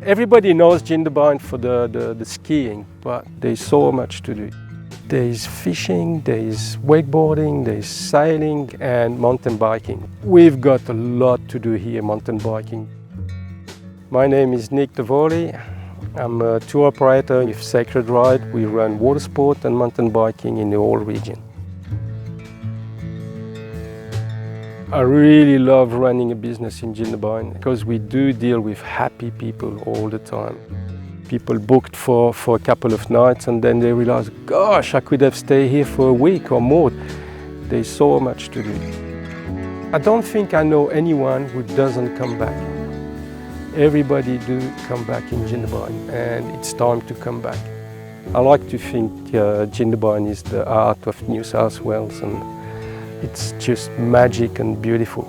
Everybody knows Jindabyne for the skiing, but there's so much to do. There's fishing, there's wakeboarding, there's sailing and mountain biking. We've got a lot to do here mountain biking. My name is Nic Davoli. I'm a tour operator with Sacred Ride. We run water sport and mountain biking in the whole region. I really love running a business in Jindabyne because we do deal with happy people all the time. People booked for a couple of nights and then they realize, gosh, I could have stayed here for a week or more. There's so much to do. I don't think I know anyone who doesn't come back. Everybody do come back in Jindabyne and it's time to come back. I like to think Jindabyne is the heart of New South Wales and it's just magic and beautiful.